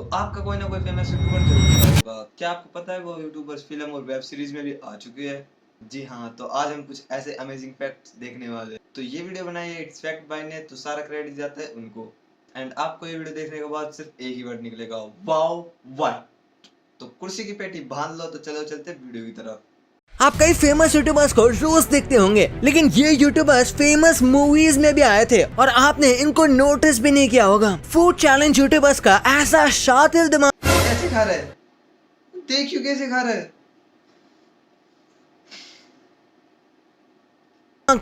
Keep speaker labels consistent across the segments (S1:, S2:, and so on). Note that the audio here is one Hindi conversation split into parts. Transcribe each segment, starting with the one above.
S1: तो आपका कोई ना कोई फेमस यूट्यूबर जरूर होगा। क्या आपको पता है वो यूट्यूबर्स फिल्म और वेब सीरीज में भी आ चुके हैं? जी हाँ, तो आज हम कुछ ऐसे अमेजिंग फैक्ट्स देखने वाले हैं। तो ये वीडियो बनाई है इट्स फैक्ट बाय ने, तो सारा क्रेडिट जाता है उनको। एंड आपको ये वीडियो देखने के बाद सिर्फ एक ही वर्ड निकलेगा, वाओ व्हाट। तो कुर्सी की पेटी बांध लो, तो चलो चलते वीडियो की तरफ।
S2: आप कई फेमस यूट्यूबर्स को रोज देखते होंगे, लेकिन ये यूट्यूबर्स फेमस मूवीज में भी आए थे और आपने इनको नोटिस भी नहीं किया होगा। फूड चैलेंज यूट्यूबर्स का ऐसा शातिर दिमाग
S1: कैसे खा रहे हैं? देखियो कैसे खा रहे हैं।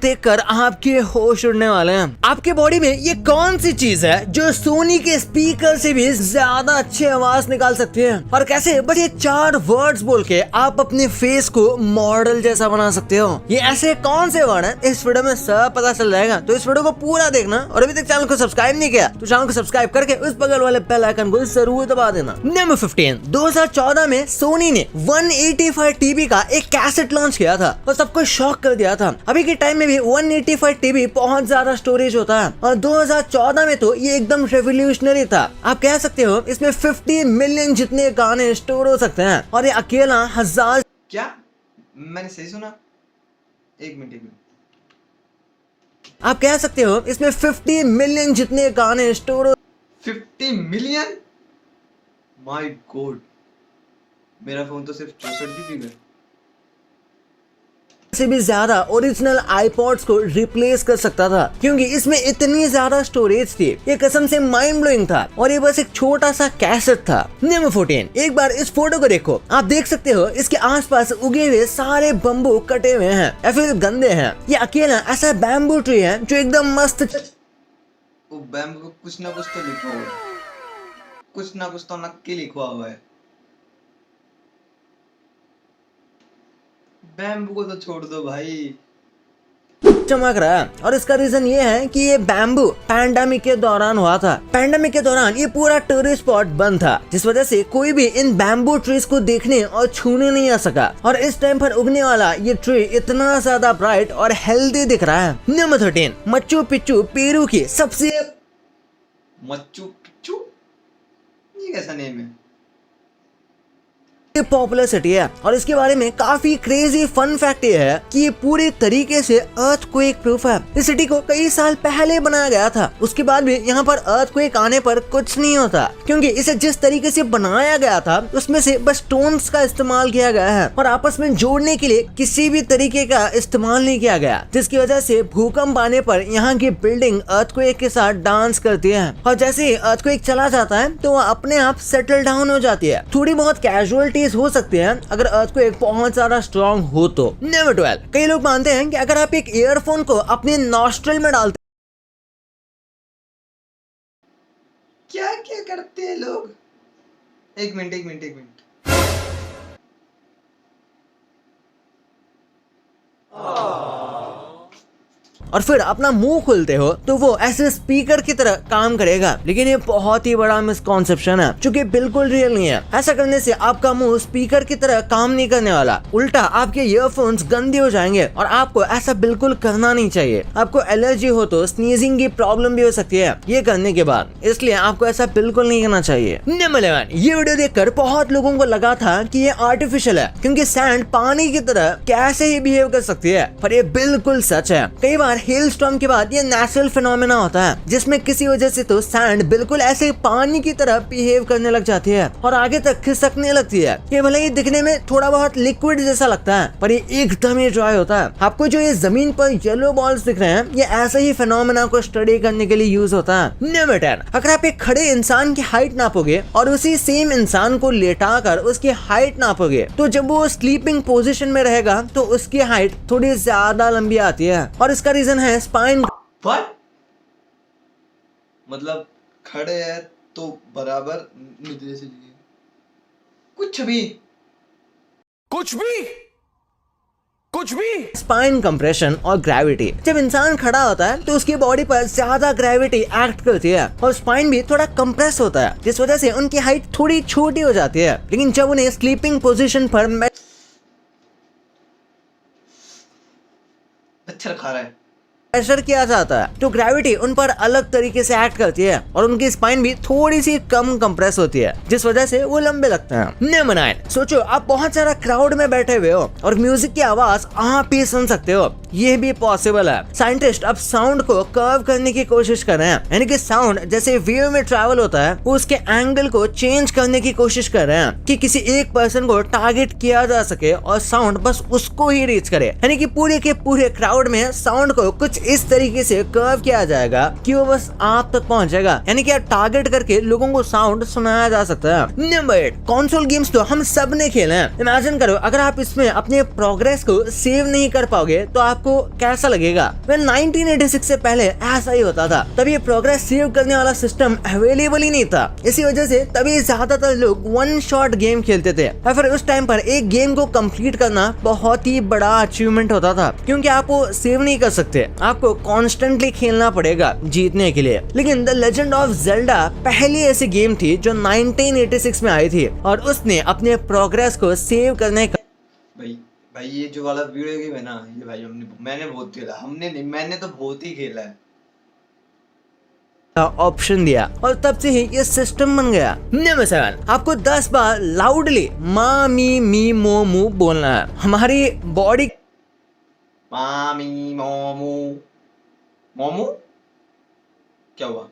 S2: देखकर आपके होश उड़ने वाले हैं। आपके बॉडी में ये कौन सी चीज है जो सोनी के स्पीकर से भी ज्यादा अच्छी आवाज निकाल सकती है? और कैसे बस ये 4 वर्ड्स बोल के आप अपने फेस को मॉडल जैसा बना सकते हो? ये ऐसे कौन से वर्ड हैं? इस वीडियो में सब पता चल जाएगा, तो इस वीडियो को पूरा देखना। और अभी तक चैनल को सब्सक्राइब नहीं किया तो चैनल को सब्सक्राइब करके उस बगल वाले बेल आइकन को जरूर दबा देना। नंबर 15, 2014 में सोनी ने 185 टीबी का एक कैसेट लॉन्च किया था और सबको शॉक कर दिया था। अभी के टाइम में भी 185 टीबी बहुत ज्यादा स्टोरेज होता है और 2014 में तो ये एकदम रेवोल्यूशनरी था। आप कह सकते हो इसमें 50 मिलियन जितने गाने स्टोर हो सकते हैं और ये अकेला 1000।
S1: क्या मैंने सही सुना? एक मिनट।
S2: आप कह सकते हो इसमें 50 मिलियन जितने गाने स्टोर हो।
S1: 50 मिलियन? माय गॉड, मेरा फोन तो सिर्फ 64 जीबी में
S2: से भी ज्यादा ओरिजिनल आईपॉड्स को रिप्लेस कर सकता था, क्योंकि इसमें इतनी ज्यादा स्टोरेज थी। ये कसम से माइंड ब्लोइंग था और ये बस एक छोटा सा कैसेट था। नंबर 14, एक बार इस फोटो को देखो। आप देख सकते हो इसके आसपास उगे हुए सारे बम्बू कटे हुए हैं या फिर गंदे हैं। ये अकेला ऐसा बैम्बू ट्री है जो एकदम मस्त।
S1: वो बैम्बू को कुछ ना कुछ तो लिखा हुआ है, कुछ ना कुछ तो नक्की लिखा हुआ है। बैम्बू को तो छोड़ दो भाई।
S2: चमक रहा है और इसका रीजन ये है कि ये बैम्बू पैंडेमिक के दौरान हुआ था। पैंडेमिक के दौरान ये पूरा टूरिस्ट स्पॉट बंद था, जिस वजह से कोई भी इन बैम्बू ट्रीज को देखने और छूने नहीं आ सका। और इस टाइम पर उगने वाला ये ट्री इतना ज्यादा ब्राइट और हेल्दी दिख रहा है। नंबर 13, मच्चू पिच्चू पेरू की सबसे
S1: मच्चू पिच्चू, ये कैसा नेम है?
S2: पॉपुलर सिटी है और इसके बारे में काफी क्रेजी फन फैक्ट ये है कि ये पूरी तरीके से अर्थक्वेक प्रूफ है। इस सिटी को कई साल पहले बनाया गया था, उसके बाद भी यहाँ पर अर्थक्वेक आने पर कुछ नहीं होता, क्योंकि इसे जिस तरीके से बनाया गया था उसमें से बस स्टोन्स का इस्तेमाल किया गया है और आपस में जोड़ने के लिए किसी भी तरीके का इस्तेमाल नहीं किया गया, जिसकी वजह से भूकंप आने पर यहाँ की बिल्डिंग अर्थक्वेक के साथ डांस करती है और जैसे ही अर्थक्वेक चला जाता है तो वह अपने आप सेटल डाउन हो जाती है। थोड़ी बहुत कैजुअलिटी हो सकते हैं अगर अर्थक्वेक बहुत ज्यादा स्ट्रॉन्ग हो तो। नंबर 12, कई लोग मानते हैं कि अगर आप एक ईयरफोन को अपने नॉस्ट्रल में डालते
S1: क्या क्या करते हैं लोग? एक मिनट।
S2: और फिर अपना मुंह खोलते हो तो वो ऐसे स्पीकर की तरह काम करेगा, लेकिन ये बहुत ही बड़ा मिसकॉन्सेप्शन है, जो कि बिल्कुल रियल नहीं है। ऐसा करने से आपका मुंह स्पीकर की तरह काम नहीं करने वाला, उल्टा आपके ईयरफोन्स गंदे हो जाएंगे और आपको ऐसा बिल्कुल करना नहीं चाहिए। आपको एलर्जी हो तो स्नीजिंग की प्रॉब्लम भी हो सकती है ये करने के बाद, इसलिए आपको ऐसा बिल्कुल नहीं करना चाहिए। नंबर 11, ये वीडियो देखकर बहुत लोगों को लगा था कि ये आर्टिफिशियल है, क्योंकि सैंड पानी की तरह कैसे ही बिहेव कर सकती है, पर ये बिल्कुल सच है। कई बार हेल स्टॉर्म के बाद ये नेचुरल फिनोमेना होता है, जिसमें किसी वजह से तो सैंड बिल्कुल ऐसे पानी की तरह बिहेव करने लग जाती है और आगे तक खिसकने लगती है। ये भले ही दिखने में थोड़ा बहुत लिक्विड जैसा लगता है, पर ये एकदम ही ड्राई होता है। आपको जो ये जमीन पर येलो बॉल्स दिख रहे हैं, ये ऐसे ही फिनोमेना को स्टडी करने के लिए यूज होता है। नंबर 10, अगर आप एक खड़े इंसान की हाइट नापोगे और उसी सेम इंसान को लेटा कर उसकी हाइट नापोगे, तो जब वो स्लीपिंग पोजिशन में रहेगा तो उसकी हाइट थोड़ी ज्यादा लंबी आती है और इसका रीजन है स्पाइन।
S1: What? मतलब खड़े हैं तो बराबर निधे से लिए कुछ भी
S2: स्पाइन कंप्रेशन और ग्रेविटी। जब इंसान खड़ा होता है तो उसकी बॉडी पर ज्यादा ग्रेविटी एक्ट करती है और स्पाइन भी थोड़ा कंप्रेस होता है, जिस वजह से उनकी हाइट थोड़ी छोटी हो जाती है। लेकिन जब उन्हें स्लीपिंग पोजीशन पर
S1: मच्छर खा रहा है।
S2: प्रेशर किया जाता है तो ग्रेविटी उन पर अलग तरीके से एक्ट करती है और उनकी स्पाइन भी थोड़ी सी कम कंप्रेस होती है, जिस वजह से वो लंबे लगते हैं। नंबर 9, सोचो आप बहुत सारा क्राउड में बैठे हुए हो और म्यूजिक की आवाज आप ही सुन सकते हो। ये भी पॉसिबल है। साइंटिस्ट अब साउंड को कर्व करने की कोशिश कर रहे हैं, यानी कि साउंड जैसे वेव में ट्रैवल होता है वो उसके एंगल को चेंज करने की कोशिश कर रहे हैं कि किसी एक पर्सन को टारगेट किया जा सके और साउंड बस उसको ही रीच करे, यानी कि पूरे के पूरे क्राउड में साउंड को कुछ इस तरीके से कर्व किया जाएगा कि वो बस आप तक पहुंचेगा, यानी कि टारगेट करके लोगों को साउंड सुनाया जा सकता है। नंबर 8, कंसोल गेम्स तो हम सब ने खेले हैं। इमेजिन करो अगर आप इसमें अपने प्रोग्रेस को सेव नहीं कर पाओगे तो आपको कैसा लगेगा। 1986 से पहले ऐसा ही होता था, तभी प्रोग्रेस सेव करने वाला सिस्टम अवेलेबल ही नहीं था। इसी वजह से तभी ज्यादातर लोग वन शॉट गेम खेलते थे और फिर उस टाइम पर एक गेम को कंप्लीट करना बहुत ही बड़ा अचीवमेंट होता था, क्योंकि आप वो सेव नहीं कर सकते, आपको कॉन्स्टेंटली खेलना पड़ेगा जीतने के लिए। लेकिन द लेजेंड ऑफ जेल्डा पहली ऐसी गेम थी जो 1986 में आई थी और उसने अपने प्रोग्रेस को सेव करने का
S1: भाई ये जो वाला वीडियो गेम है ना, ये भाई मैंने बहुत खेला। हमने नहीं, मैंने तो बहुत ही खेला है।
S2: ऑप्शन दिया और तब से ही ये सिस्टम बन गया। नंबर 7, आपको 10 बार लाउडली मा मी मी मो मू बोलना है। हमारी बॉडी
S1: मामी मोमू मोमू क्या हुआ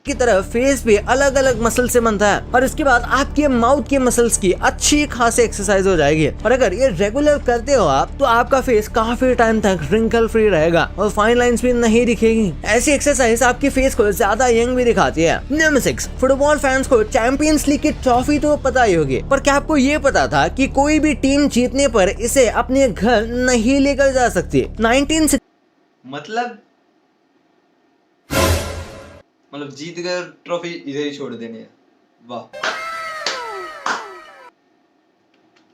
S2: की तरह फेस भी अलग अलग मसल से बनता है और इसके बाद आपके माउथ के मसल्स की अच्छी खासी एक्सरसाइज हो जाएगी। और अगर ये रेगुलर करते हो आप तो आपका फेस काफी टाइम तक रिंकल फ्री रहेगा और फाइन लाइंस भी नहीं दिखेगी। ऐसी एक्सरसाइज आपके फेस को ज्यादा यंग भी दिखाती है। नंबर 6, फुटबॉल फैंस को चैंपियंस लीग की ट्रॉफी तो पता ही होगी, पर क्या आपको ये पता था कि कोई भी टीम जीतने पर इसे अपने घर नहीं लेकर जा सकती। 19
S1: मतलब जीत गए ट्रॉफी इधर ही छोड़ देनी है। वाह।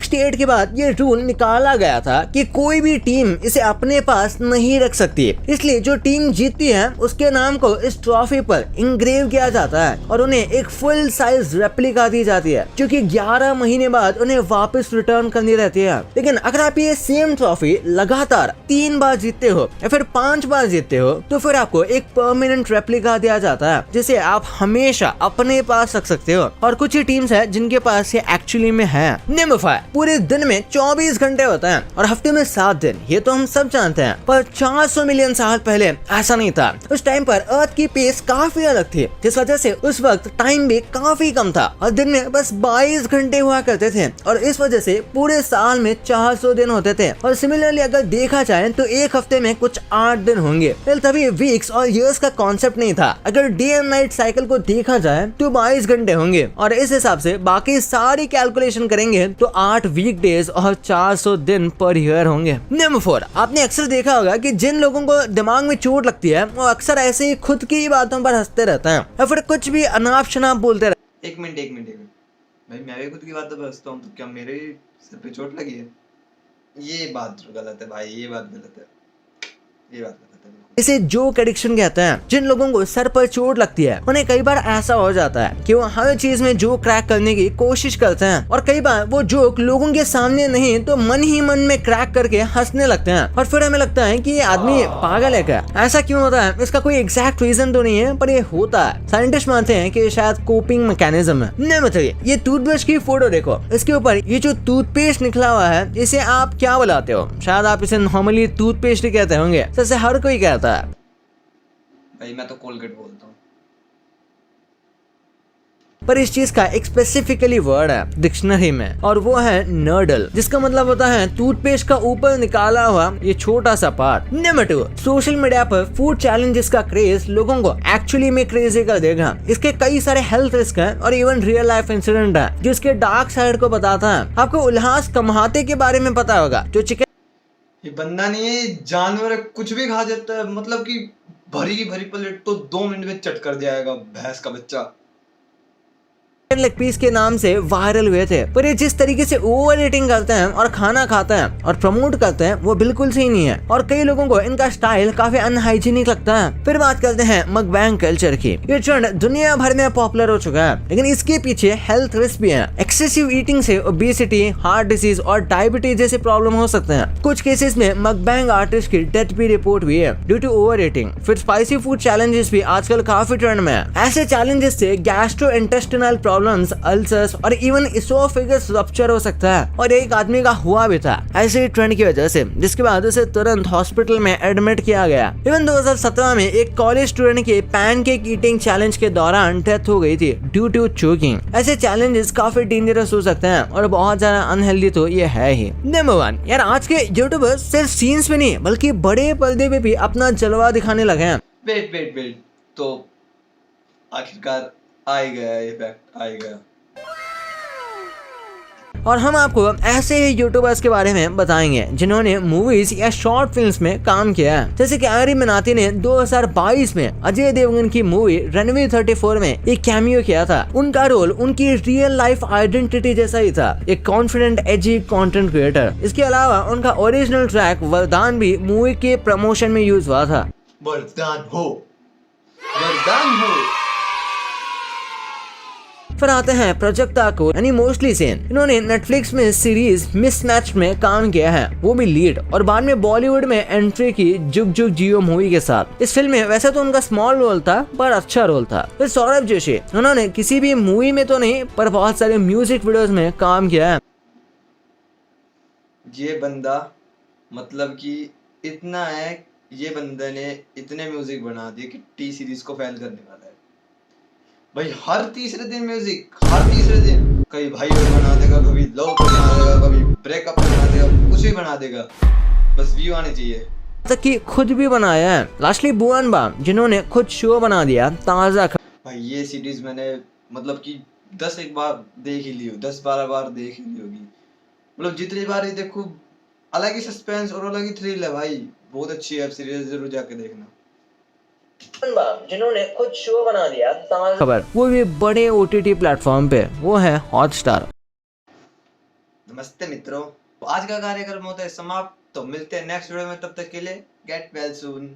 S2: 68 के बाद ये रूल निकाला गया था कि कोई भी टीम इसे अपने पास नहीं रख सकती, इसलिए जो टीम जीतती है उसके नाम को इस ट्रॉफी पर इंग्रेव किया जाता है और उन्हें एक फुल साइज रेप्लिका दी जाती है, जो कि 11 महीने बाद उन्हें वापस रिटर्न करनी रहती है। लेकिन अगर आप ये सेम ट्रॉफी लगातार 3 बार जीतते हो या फिर 5 बार जीतते हो तो फिर आपको एक परमानेंट रेप्लिका दिया जाता है, जिसे आप हमेशा अपने पास रख सकते हो। और कुछ ही टीम्स है जिनके पास ये एक्चुअली में है। नंबर 5, पूरे दिन में 24 घंटे होते हैं और हफ्ते में 7 दिन। ये तो हम सब जानते हैं, पर 400 मिलियन साल पहले ऐसा नहीं था। उस टाइम पर अर्थ की पेस काफी अलग थी, जिस वजह से उस वक्त टाइम भी काफी कम था और दिन में बस 22 घंटे हुआ करते थे और इस वजह से पूरे साल में 400 दिन होते थे। और सिमिलरली अगर देखा जाए तो एक हफ्ते में कुछ 8 दिन होंगे। तभी वीक्स और ईयर्स का कॉन्सेप्ट नहीं था। अगर डे एंड नाइट साइकिल को देखा जाए तो 22 घंटे होंगे और इस हिसाब से बाकी सारी कैलकुलेशन करेंगे तो 8 वीक डेज और 400 दिन पर ईयर होंगे। नंबर 4, आपने अक्सर देखा होगा कि जिन लोगों को दिमाग में चोट लगती है वो अक्सर ऐसे ही खुद की बातों पर हंसते रहते हैं या फिर कुछ भी अनाप शनाप बोलते रहते हैं।
S1: एक मिनट भाई, मैं भी खुद की बातों पर हंसता हूँ तो क्या मेरे सिर पे चोट लगी है? ये बात गलत है भाई, ये बात गलत है।
S2: इसे जोक एडिक्शन कहते हैं। जिन लोगों को सर पर चोट लगती है उन्हें कई बार ऐसा हो जाता है कि वो हर चीज में जोक क्रैक करने की कोशिश करते हैं और कई बार वो जोक लोगों के सामने नहीं तो मन ही मन में क्रैक करके हंसने लगते हैं और फिर हमें लगता है कि ये आदमी पागल है क्या। ऐसा क्यों होता है इसका कोई एग्जैक्ट रीजन तो नहीं है, पर ये होता है। साइंटिस्ट मानते हैं कि शायद कोपिंग मैकेनिज्म है। नंबर 3, ये टूथब्रश की फोटो देखो। इसके ऊपर ये जो टूथपेस्ट निकला हुआ है इसे आप क्या बुलाते हो? शायद आप इसे नॉर्मली टूथपेस्ट ही कहते होंगे, जैसे हर कोई कहता है।
S1: भाई मैं तो कोलगेट बोलता हूँ।
S2: पर इस चीज का एक स्पेसिफिकली वर्ड है डिक्शनरी में और वो है नर्डल, जिसका मतलब होता है टूथपेस्ट का ऊपर निकाला हुआ ये छोटा सा पार्ट। नंबर 2, सोशल मीडिया पर फूड चैलेंजेस का क्रेज लोगों को एक्चुअली में क्रेजी कर देगा। इसके कई सारे हेल्थ रिस्क हैं और इवन रियल लाइफ इंसिडेंट है जो इसके डार्क साइड को बताता है। आपको उल्लास कमाते के बारे में पता होगा, जो चिकन,
S1: ये बंदा नहीं है जानवर है, कुछ भी खा जाता है। मतलब कि भरी की भरी प्लेट तो 2 मिनट में चट कर जाएगा भैंस का बच्चा।
S2: लेग पीस के नाम से वायरल हुए थे, पर ये जिस तरीके से ओवर ईटिंग करते हैं और खाना खाते हैं और प्रमोट करते हैं वो बिल्कुल सही नहीं है और कई लोगों को इनका स्टाइल काफी अनहाइजीनिक लगता है। फिर बात करते हैं मकबैंग कल्चर की। ये ट्रेंड दुनिया भर में पॉपुलर हो चुका है, लेकिन इसके पीछे हेल्थ रिस्क भी है। एक्सेसिव ईटिंग से ओबेसिटी, हार्ट डिजीज और डायबिटीज जैसे प्रॉब्लम हो सकते हैं। कुछ केसेस में मकबैंग आर्टिस्ट की डेथ भी रिपोर्ट हुई है ड्यू टू ओवर ईटिंग। फिर स्पाइसी फूड चैलेंजेस भी आजकल काफी ट्रेंड में है। ऐसे चैलेंजेस से गैस्ट्रोइंटेस्टाइनल प्रॉब्लम्स, अल्सर्स और इवन इसोफेगस रप्चर हो सकता है और एक आदमी का हुआ भी था ऐसे ट्रेंड की वजह से, जिसके बाद उसे तुरंत हॉस्पिटल में एडमिट किया गया। इवन 2017 में एक कॉलेज स्टूडेंट के पैनकेक ईटिंग चैलेंज के दौरान डेथ हो गई थी ड्यू टू चोकिंग। ऐसे चैलेंजेस काफी डेंजरस हो सकते हैं और बहुत ज्यादा अनहेल्दी तो ये है ही। नंबर 1, यार आज के यूट्यूबर्स सिर्फ सीन्स पे नहीं बल्कि बड़े पर्दे पे भी अपना जलवा दिखाने लगे हैं।
S1: वेट, तो आखिरकार आ ही गया, ये फैक्ट आ ही गया।
S2: और हम आपको ऐसे ही यूट्यूबर्स के बारे में बताएंगे जिन्होंने मूवीज या शॉर्ट फिल्म्स में काम किया है। जैसे कि आर्य मनाती ने 2022 में अजय देवगन की मूवी रणवीर 34 में एक कैमियो किया था। उनका रोल उनकी रियल लाइफ आइडेंटिटी जैसा ही था, एक कॉन्फिडेंट एजी कंटेंट क्रिएटर। इसके अलावा उनका ओरिजिनल ट्रैक वरदान भी मूवी के प्रमोशन में यूज हुआ था।
S1: वरदान हो, वरदान हो।
S2: फिर आते हैं प्रजक्ता को यानी मोस्टली सेन। इन्होंने नेटफ्लिक्स में सीरीज मिसमैच में काम किया है, वो भी लीड, और बाद में बॉलीवुड में एंट्री की जुग जुग जियो मूवी के साथ। इस फिल्म में वैसे तो उनका स्मॉल रोल था पर अच्छा रोल था। फिर सौरभ जोशी, उन्होंने किसी भी मूवी में तो नहीं पर बहुत सारे म्यूजिक वीडियोस में काम किया है।
S1: ये बंदा मतलब कि इतना है, ये बंदे ने इतने म्यूजिक बना दिए कि टी सीरीज को फेल करने वाला है भाई। हर तीसरे दिन म्यूजिक, हर तीसरे दिन कभी भाई बना देगा, कभी लव बना देगा, कभी ब्रेकअप बना देगा, कुछ भी बना देगा, बस व्यू आने चाहिए।
S2: तक कि खुद भी बनाया है। लास्टली भुवन बाम, जिन्होंने खुद शो बना दिया ताजा।
S1: भाई ये सीरीज मैंने मतलब कि 10 एक बार देख ही ली हो, 10-12 बार देख ही ली होगी। मतलब जितनी बार ही देखो अलग ही सस्पेंस और अलग ही थ्रिल है भाई। बहुत अच्छी वेब सीरीज, जरूर जाके देखना।
S2: जिन्होंने खुद शो बना दिया खबर, वो भी बड़े OTT प्लेटफॉर्म पे, वो है हॉटस्टार।
S1: नमस्ते मित्रों, आज का कार्यक्रम होता है समाप्त। तो मिलते हैं नेक्स्ट वीडियो में, तब तक के लिए गेट वेल सून।